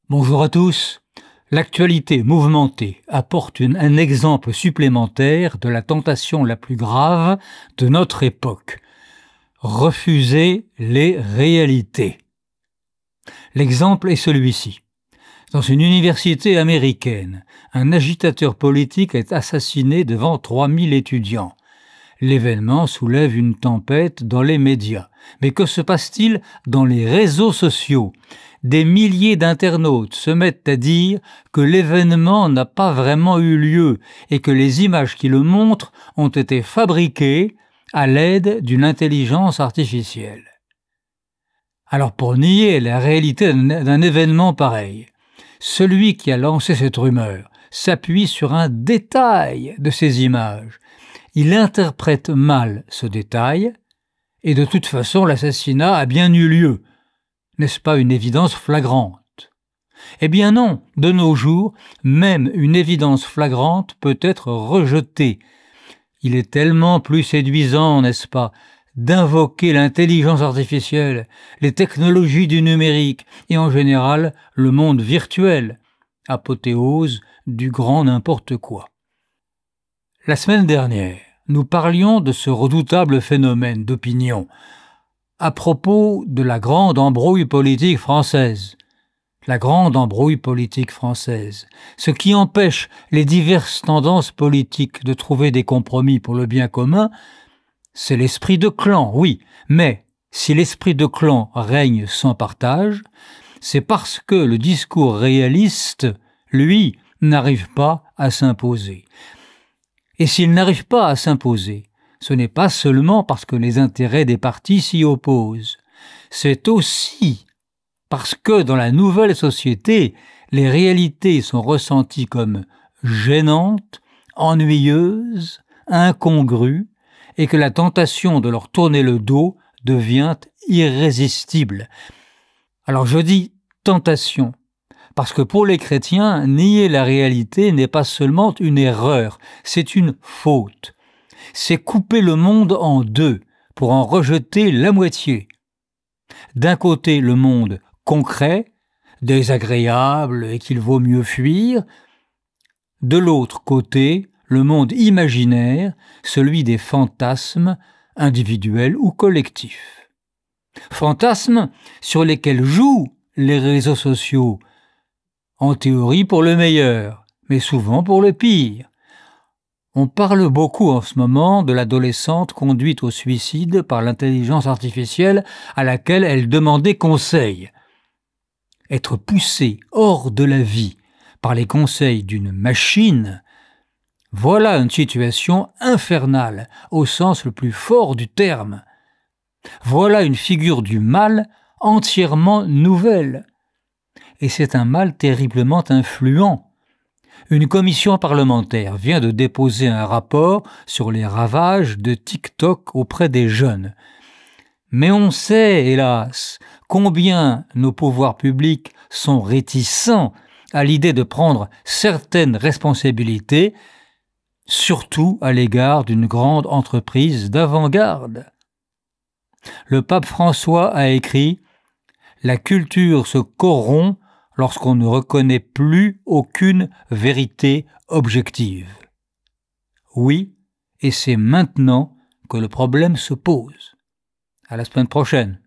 Bonjour à tous. L'actualité mouvementée apporte un exemple supplémentaire de la tentation la plus grave de notre époque. Refuser les réalités. L'exemple est celui-ci. Dans une université américaine, un agitateur politique est assassiné devant 3000 étudiants. L'événement soulève une tempête dans les médias. Mais que se passe-t-il dans les réseaux sociaux ? Des milliers d'internautes se mettent à dire que l'événement n'a pas vraiment eu lieu et que les images qui le montrent ont été fabriquées à l'aide d'une intelligence artificielle. Alors pour nier la réalité d'un événement pareil, celui qui a lancé cette rumeur s'appuie sur un détail de ces images. Il interprète mal ce détail et de toute façon l'assassinat a bien eu lieu. N'est-ce pas une évidence flagrante ? Eh bien non, de nos jours, même une évidence flagrante peut être rejetée. Il est tellement plus séduisant, n'est-ce pas, d'invoquer l'intelligence artificielle, les technologies du numérique et en général le monde virtuel, apothéose du grand n'importe quoi. La semaine dernière, nous parlions de ce redoutable phénomène d'opinion à propos de la grande embrouille politique française. La grande embrouille politique française, ce qui empêche les diverses tendances politiques de trouver des compromis pour le bien commun, c'est l'esprit de clan, oui, mais si l'esprit de clan règne sans partage, c'est parce que le discours réaliste, lui, n'arrive pas à s'imposer. Et s'il n'arrive pas à s'imposer, ce n'est pas seulement parce que les intérêts des partis s'y opposent, c'est aussi parce que dans la nouvelle société, les réalités sont ressenties comme gênantes, ennuyeuses, incongrues, et que la tentation de leur tourner le dos devient irrésistible. Alors je dis tentation, parce que pour les chrétiens, nier la réalité n'est pas seulement une erreur, c'est une faute. C'est couper le monde en deux pour en rejeter la moitié. D'un côté, le monde concret, désagréable et qu'il vaut mieux fuir. De l'autre côté, le monde imaginaire, celui des fantasmes, individuels ou collectifs. Fantasmes sur lesquels jouent les réseaux sociaux, en théorie pour le meilleur, mais souvent pour le pire. On parle beaucoup en ce moment de l'adolescente conduite au suicide par l'intelligence artificielle à laquelle elle demandait conseil. Être poussé hors de la vie par les conseils d'une machine, voilà une situation infernale au sens le plus fort du terme. Voilà une figure du mal entièrement nouvelle. Et c'est un mal terriblement influent. Une commission parlementaire vient de déposer un rapport sur les ravages de TikTok auprès des jeunes. Mais on sait, hélas, combien nos pouvoirs publics sont réticents à l'idée de prendre certaines responsabilités, surtout à l'égard d'une grande entreprise d'avant-garde. Le pape François a écrit « La culture se corrompt lorsqu'on ne reconnaît plus aucune vérité objective. » Oui, et c'est maintenant que le problème se pose. À la semaine prochaine.